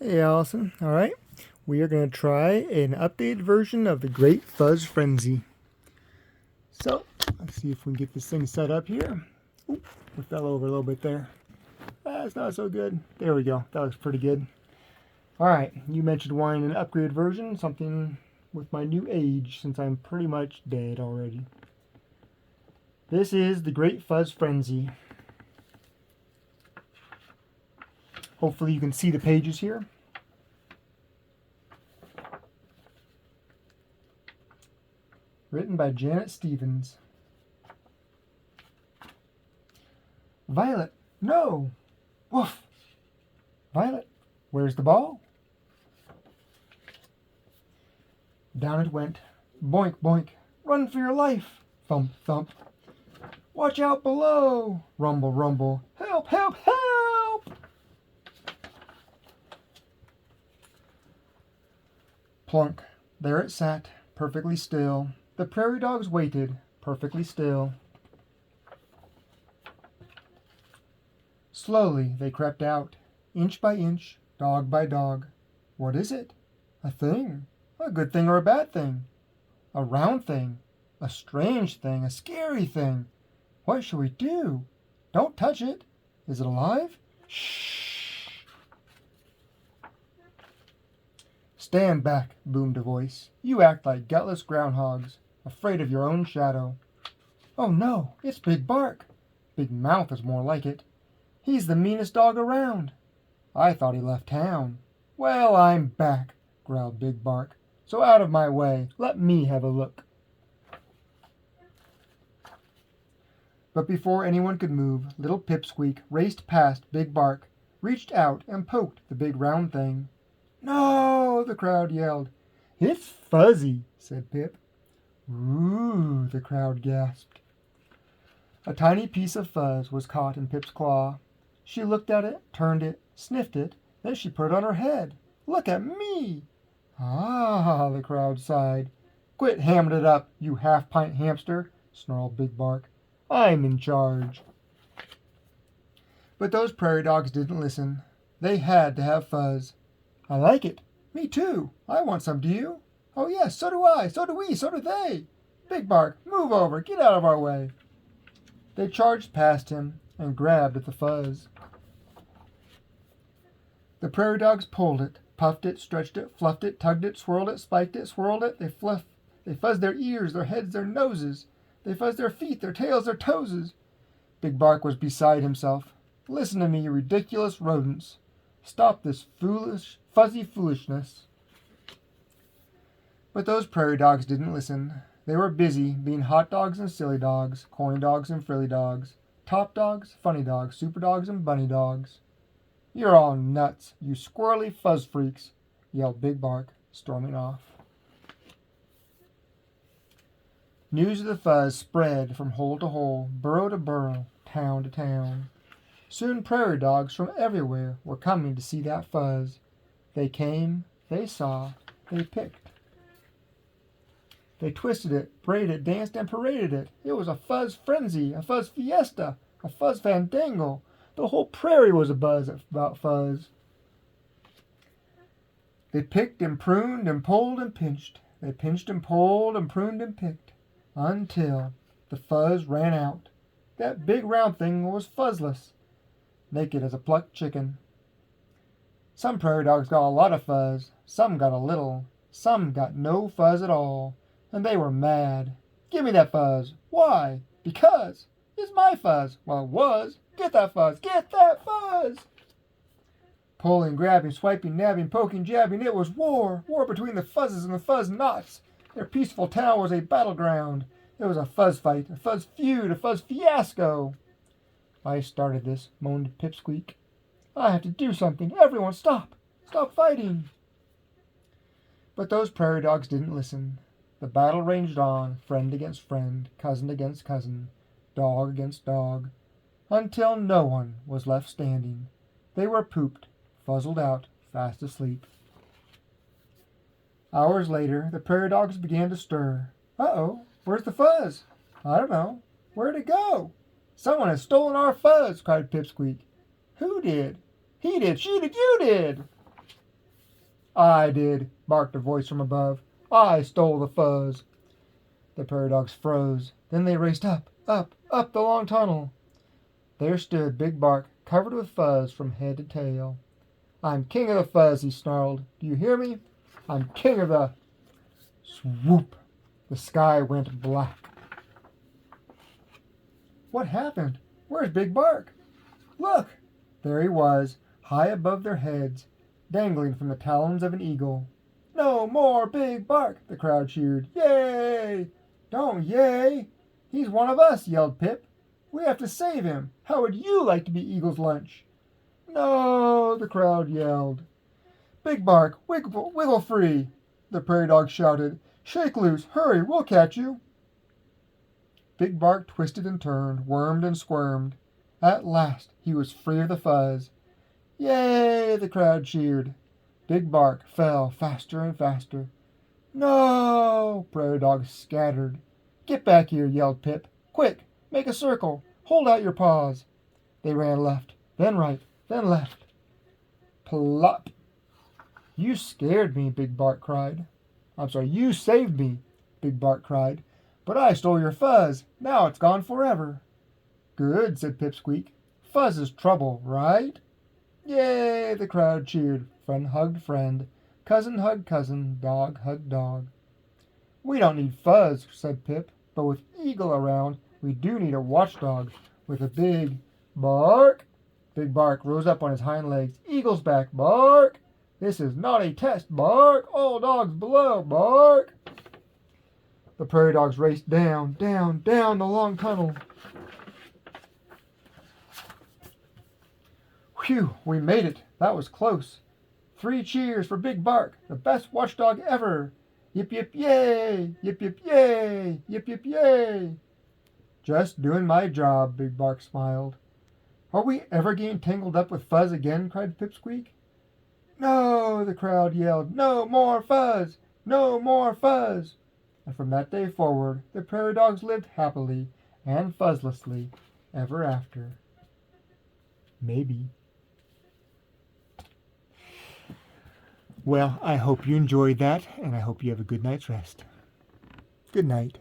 Hey, Allison. All right. We are going to try an updated version of the Great Fuzz Frenzy. So, let's see if we can get this thing set up here. Oop, we fell over a little bit there. That's not so good. There we go. That looks pretty good. All right. You mentioned wanting an upgraded version, something with my new age, since I'm pretty much dead already. This is the Great Fuzz Frenzy. Hopefully you can see the pages here. Written by Janet Stevens. Violet, no! Woof! Violet, where's the ball? Down it went. Boink, boink. Run for your life! Thump, thump. Watch out below! Rumble, rumble. Help, help, help! Plunk. There it sat, perfectly still. The prairie dogs waited, perfectly still. Slowly they crept out, inch by inch, dog by dog. What is it? A thing. A good thing or a bad thing? A round thing. A strange thing. A scary thing. What shall we do? Don't touch it. Is it alive? Shh. Stand back, boomed a voice. You act like gutless groundhogs, afraid of your own shadow. Oh no, it's Big Bark. Big Mouth is more like it. He's the meanest dog around. I thought he left town. Well, I'm back, growled Big Bark. So out of my way, let me have a look. But before anyone could move, little Pipsqueak raced past Big Bark, reached out and poked the big round thing. No, the crowd yelled. It's fuzzy, said Pip. Ooh, the crowd gasped. A tiny piece of fuzz was caught in Pip's claw. She looked at it, turned it, sniffed it, then she put it on her head. Look at me! Ah, the crowd sighed. Quit hamming it up, you half-pint hamster, snarled Big Bark. I'm in charge. But those prairie dogs didn't listen. They had to have fuzz. I like it. Me too. I want some, do you? Oh yes, so do I, so do we, so do they. Big Bark, move over, get out of our way. They charged past him and grabbed at the fuzz. The prairie dogs pulled it, puffed it, stretched it, fluffed it, tugged it, swirled it, spiked it, swirled it. They fuzzed their ears, their heads, their noses. They fuzzed their feet, their tails, their toeses. Big Bark was beside himself. Listen to me, you ridiculous rodents. Stop this foolish, fuzzy foolishness. But those prairie dogs didn't listen. They were busy being hot dogs and silly dogs, corny dogs and frilly dogs, top dogs, funny dogs, super dogs and bunny dogs. You're all nuts, you squirrely fuzz freaks, yelled Big Bark, storming off. News of the fuzz spread from hole to hole, burrow to burrow, town to town. Soon prairie dogs from everywhere were coming to see that fuzz. They came, they saw, they picked. They twisted it, braided, danced, and paraded it. It was a fuzz frenzy, a fuzz fiesta, a fuzz fandango. The whole prairie was abuzz about fuzz. They picked and pruned and pulled and pinched. They pinched and pulled and pruned and picked, until the fuzz ran out. That big round thing was fuzzless, naked as a plucked chicken. Some prairie dogs got a lot of fuzz, some got a little, some got no fuzz at all, and they were mad. Give me that fuzz. Why? Because it's my fuzz. Well, it was. Get that fuzz. Get that fuzz. Pulling, grabbing, swiping, nabbing, poking, jabbing, it was war. War between the fuzzes and the fuzz knots. Their peaceful town was a battleground. It was a fuzz fight, a fuzz feud, a fuzz fiasco. I started this, moaned Pipsqueak. I have to do something. Everyone stop. Stop fighting. But those prairie dogs didn't listen. The battle raged on, friend against friend, cousin against cousin, dog against dog, until no one was left standing. They were pooped, fuzzled out, fast asleep. Hours later, the prairie dogs began to stir. Uh-oh, where's the fuzz? I don't know. Where'd it go? Someone has stolen our fuzz, cried Pipsqueak. Who did? He did, she did, you did! I did, barked a voice from above. I stole the fuzz. The prairie dogs froze. Then they raced up, up the long tunnel. There stood Big Bark, covered with fuzz from head to tail. I'm king of the fuzz, he snarled. Do you hear me? I'm king of the... Swoop! The sky went black. What happened? Where's Big Bark? Look! There he was, high above their heads, dangling from the talons of an eagle. No more Big Bark, the crowd cheered. Yay! Don't yay! He's one of us, yelled Pip. We have to save him. How would you like to be Eagle's lunch? No, the crowd yelled. Big Bark, wiggle free, the prairie dog shouted. Shake loose, hurry, we'll catch you. Big Bark twisted and turned, wormed and squirmed. At last he was free of the fuzz. Yay, the crowd cheered. Big Bark fell faster and faster. No, prairie dogs scattered. Get back here, yelled Pip. Quick, make a circle. Hold out your paws. They ran left, then right, then left. Plop. You scared me, Big Bark cried. You saved me, Big Bark cried. But I stole your fuzz. Now it's gone forever. Good, said Pipsqueak. Fuzz is trouble, right? Yay, the crowd cheered. Friend hugged friend. Cousin hugged cousin. Dog hugged dog. We don't need fuzz, said Pip. But with Eagle around, we do need a watchdog with a big bark. Big Bark rose up on his hind legs. Eagle's back, bark. This is not a test, bark. All dogs below, bark. The prairie dogs raced down, down, down the long tunnel. Whew, we made it. That was close. 3 cheers for Big Bark, the best watchdog ever. Yip, yip, yay! Yip, yip, yay! Yip, yip, yay! Just doing my job, Big Bark smiled. Are we ever getting tangled up with Fuzz again? Cried Pipsqueak. No, the crowd yelled. No more Fuzz! No more Fuzz! And from that day forward, the prairie dogs lived happily and fuzzlessly ever after. Maybe. Well, I hope you enjoyed that, and I hope you have a good night's rest. Good night.